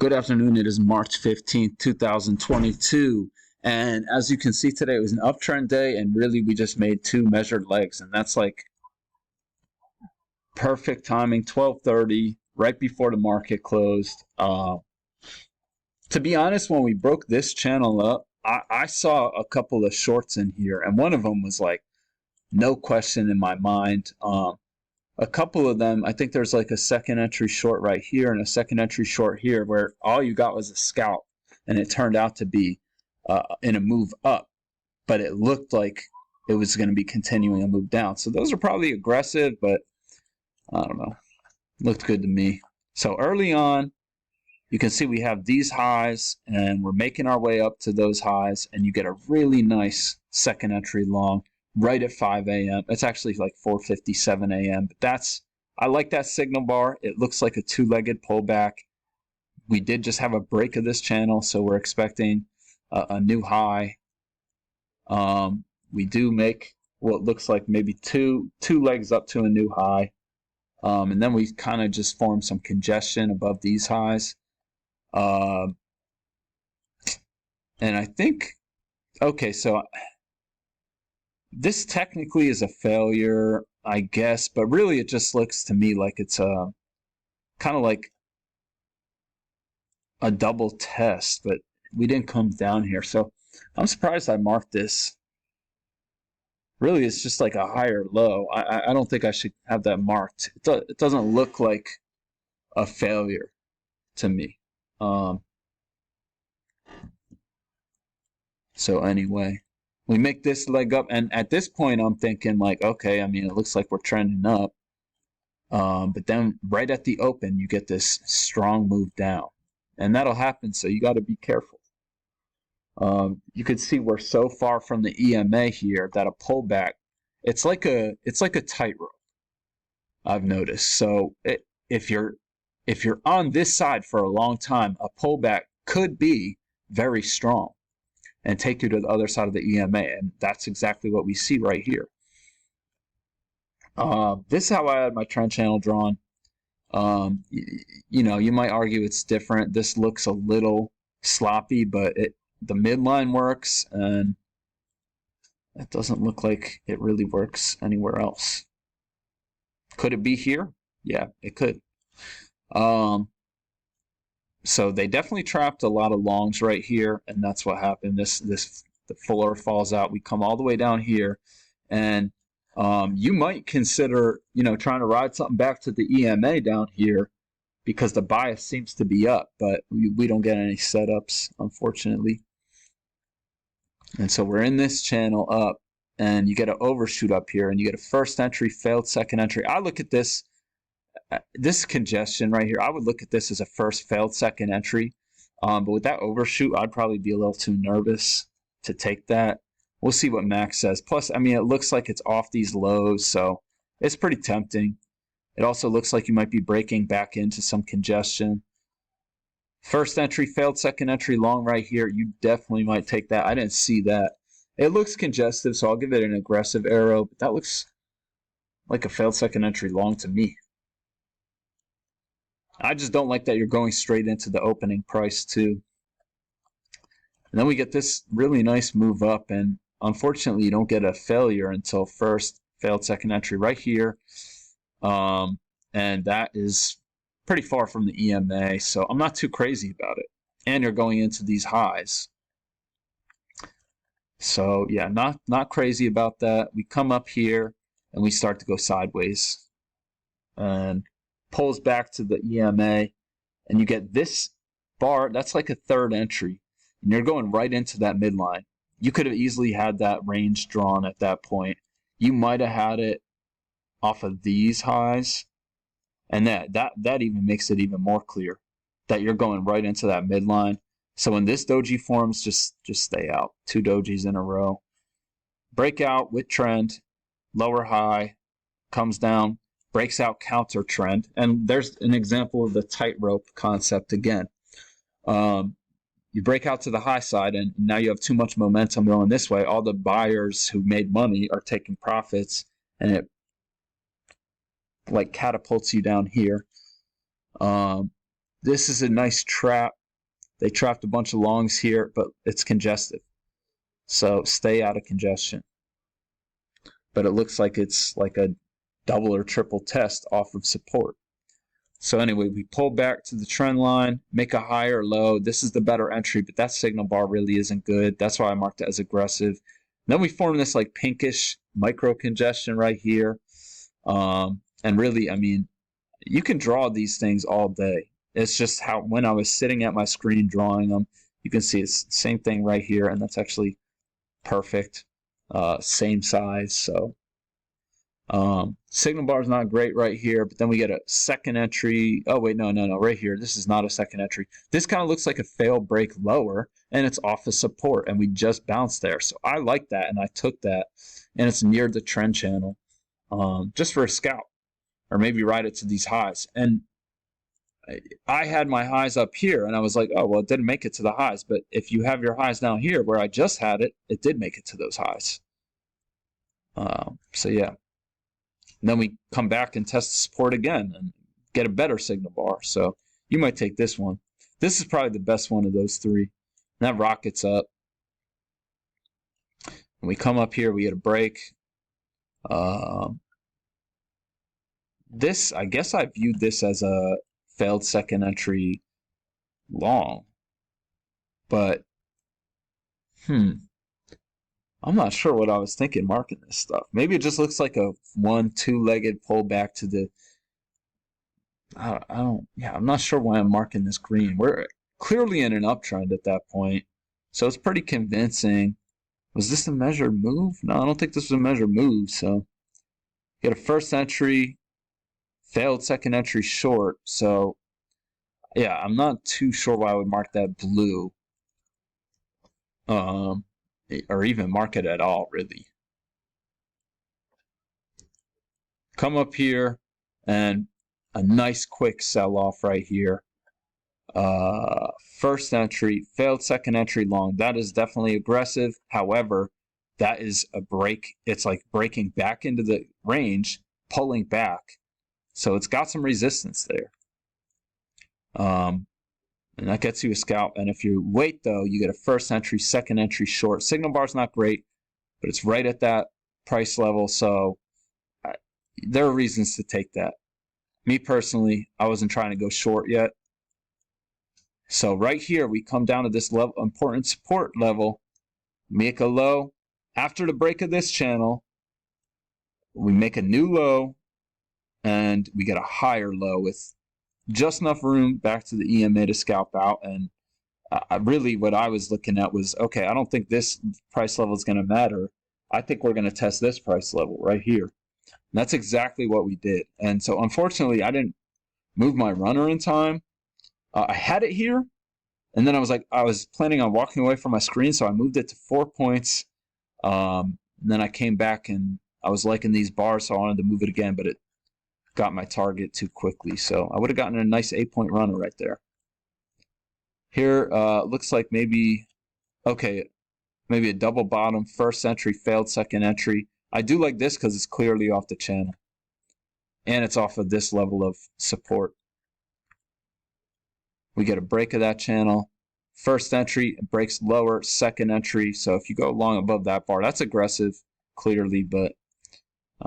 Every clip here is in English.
Good afternoon. It is March 15th, 2022. And as you can see today, it was an uptrend day, and really we just made two measured legs, and that's like perfect timing, 12:30, right before the market closed. To be honest, when we broke this channel up, I saw a couple of shorts in here, and one of them was like, no question in my mind. A couple of them, I think there's like a second entry short right here and a second entry short here where all you got was a scalp, and it turned out to be in a move up, but it looked like it was going to be continuing a move down. So those are probably aggressive, but I don't know. Looked good to me. So early on, you can see we have these highs, and we're making our way up to those highs, and you get a really nice second entry long right at 5 a.m. It's actually like 4:57 a.m. But I like that signal bar. It looks like a two-legged pullback. We did just have a break of this channel, so we're expecting a new high. We do make what looks like maybe two legs up to a new high. And then we kind of just form some congestion above these highs. And I think, okay, so this technically is a failure, I guess, but really it just looks to me like it's a kind of like a double test, but we didn't come down here. So I'm surprised I marked this. Really, it's just like a higher low. I don't think I should have that marked. It doesn't look like a failure to me. So anyway, we make this leg up, and at this point I'm thinking like, okay, I mean, it looks like we're trending up. But then right at the open, you get this strong move down, and that'll happen, so you got to be careful. You can see we're so far from the EMA here that a pullback, it's like a tightrope, I've noticed. So if you're on this side for a long time, a pullback could be very strong and take you to the other side of the EMA, and that's exactly what we see right here. This is how I had my trend channel drawn. You know, you might argue it's different. This looks a little sloppy, but the midline works, and it doesn't look like it really works anywhere else. Could it be here? Yeah, it could. So they definitely trapped a lot of longs right here, and that's what happened. The floor falls out. We come all the way down here, and you might consider, trying to ride something back to the EMA down here because the bias seems to be up, but we don't get any setups, unfortunately. And so we're in this channel up, and you get an overshoot up here, and you get a first entry, failed second entry. I look at this congestion right here. I would look at this as a first failed second entry. But with that overshoot, I'd probably be a little too nervous to take that. We'll see what Max says. Plus, I mean, it looks like it's off these lows, so it's pretty tempting. It also looks like you might be breaking back into some congestion. First entry, failed second entry, long right here. You definitely might take that. I didn't see that. It looks congestive, so I'll give it an aggressive arrow, but that looks like a failed second entry long to me. I just don't like that you're going straight into the opening price too. And then we get this really nice move up, and unfortunately you don't get a failure until first failed second entry right here. And that is pretty far from the EMA, so I'm not too crazy about it. And you're going into these highs. So yeah, not crazy about that. We come up here and we start to go sideways. And pulls back to the EMA, and you get this bar. That's like a third entry, and you're going right into that midline. You could have easily had that range drawn at that point. You might have had it off of these highs, and that even makes it even more clear that you're going right into that midline. So when this doji forms, just stay out. Two dojis in a row. Breakout with trend, lower high, comes down, breaks out counter trend, and there's an example of the tightrope concept again. You break out to the high side, and now you have too much momentum going this way. All the buyers who made money are taking profits, and it like catapults you down here. This is a nice trap. They trapped a bunch of longs here, but it's congested. So stay out of congestion. But it looks like it's like a double or triple test off of support. So anyway, we pull back to the trend line, make a higher low. This is the better entry, but that signal bar really isn't good. That's why I marked it as aggressive. Then we form this like pinkish micro congestion right here. And really, I mean, you can draw these things all day. It's just how when I was sitting at my screen drawing them, you can see it's the same thing right here, and that's actually perfect. Same size, so signal bar is not great right here, but then we get a second entry. Oh wait, no, right here. This is not a second entry. This kind of looks like a fail break lower, and it's off of support, and we just bounced there. So I like that, and I took that, and it's near the trend channel, just for a scalp, or maybe ride it to these highs. And I had my highs up here, and I was like, oh well, it didn't make it to the highs. But if you have your highs down here, where I just had it, it did make it to those highs. So yeah. And then we come back and test the support again and get a better signal bar. So you might take this one. This is probably the best one of those three. And that rockets up. When we come up here, we get a break. This, I guess I viewed this as a failed second entry long. But, I'm not sure what I was thinking marking this stuff. Maybe it just looks like a two-legged pullback to the... I'm not sure why I'm marking this green. We're clearly in an uptrend at that point, so it's pretty convincing. Was this a measured move? No, I don't think this was a measured move, so... Get a first entry, failed second entry short, so... Yeah, I'm not too sure why I would mark that blue. Or even mark it at all, really. Come up here, and a nice quick sell-off right here. First entry, failed second entry long. That is definitely aggressive. However, that is a break. It's like breaking back into the range, pulling back. So it's got some resistance there. And that gets you a scalp. And if you wait, though, you get a first entry, second entry short. Signal bar's not great, but it's right at that price level. So there are reasons to take that. Me personally, I wasn't trying to go short yet. So right here, we come down to this level, important support level, make a low. After the break of this channel, we make a new low, and we get a higher low with just enough room back to the EMA to scalp out. And really what I was looking at was, okay, I don't think this price level is going to matter. I think we're going to test this price level right here. And that's exactly what we did. And so unfortunately, I didn't move my runner in time. I had it here, and then I was planning on walking away from my screen, so I moved it to 4 points. And then I came back, and I was liking these bars, so I wanted to move it again, but it got my target too quickly. So I would have gotten a nice 8-point runner right there. Here, looks like maybe a double bottom, first entry, failed second entry. I do like this because it's clearly off the channel. And it's off of this level of support. We get a break of that channel. First entry, it breaks lower, second entry. So if you go long above that bar, that's aggressive, clearly, but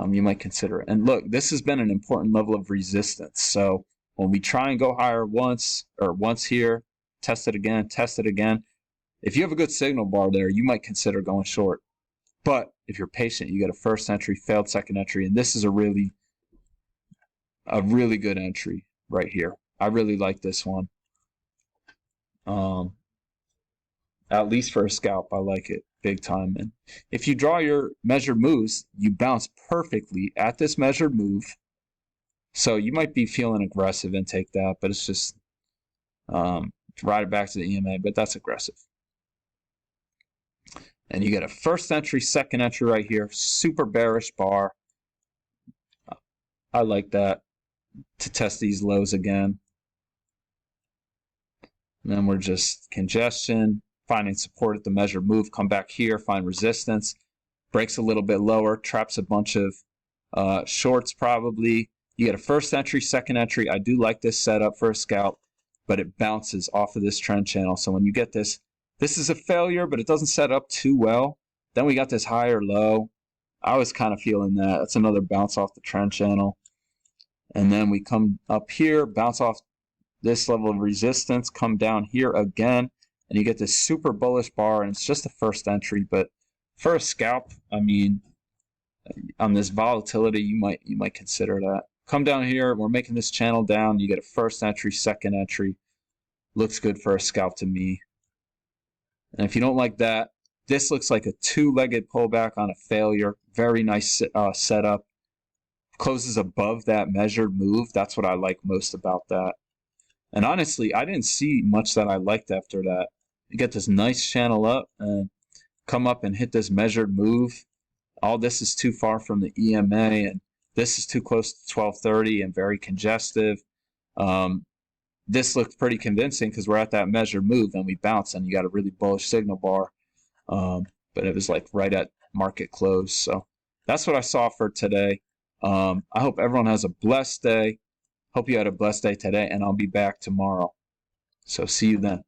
you might consider it. And look, this has been an important level of resistance. So when we try and go higher once here, test it again. If you have a good signal bar there, you might consider going short. But if you're patient, you get a first entry, failed second entry, and this is a really good entry right here. I really like this one. At least for a scalp, I like it big time. And if you draw your measured moves, you bounce perfectly at this measured move. So you might be feeling aggressive and take that, but it's just ride it back to the EMA, but that's aggressive. And you get a first entry, second entry right here, super bearish bar. I like that to test these lows again. And then we're just congestion, finding support at the measured move, come back here, find resistance, breaks a little bit lower, traps a bunch of shorts probably. You get a first entry, second entry. I do like this setup for a scalp. but it bounces off of this trend channel. So when you get this, this is a failure, but it doesn't set up too well. Then we got this higher low. I was kind of feeling that. That's another bounce off the trend channel. And then we come up here, bounce off this level of resistance, come down here again, and you get this super bullish bar, and it's just the first entry. But for a scalp, I mean, on this volatility, you might consider that. Come down here, we're making this channel down, you get a first entry, second entry. Looks good for a scalp to me. And if you don't like that, this looks like a two-legged pullback on a failure. Very nice setup. Closes above that measured move. That's what I like most about that. And honestly, I didn't see much that I liked after that. You get this nice channel up and come up and hit this measured move. All this is too far from the EMA, and this is too close to 1230 and very congestive. This looked pretty convincing because we're at that measured move and we bounce, and you got a really bullish signal bar. But it was like right at market close. So that's what I saw for today. I hope everyone has a blessed day. Hope you had a blessed day today, and I'll be back tomorrow. So see you then.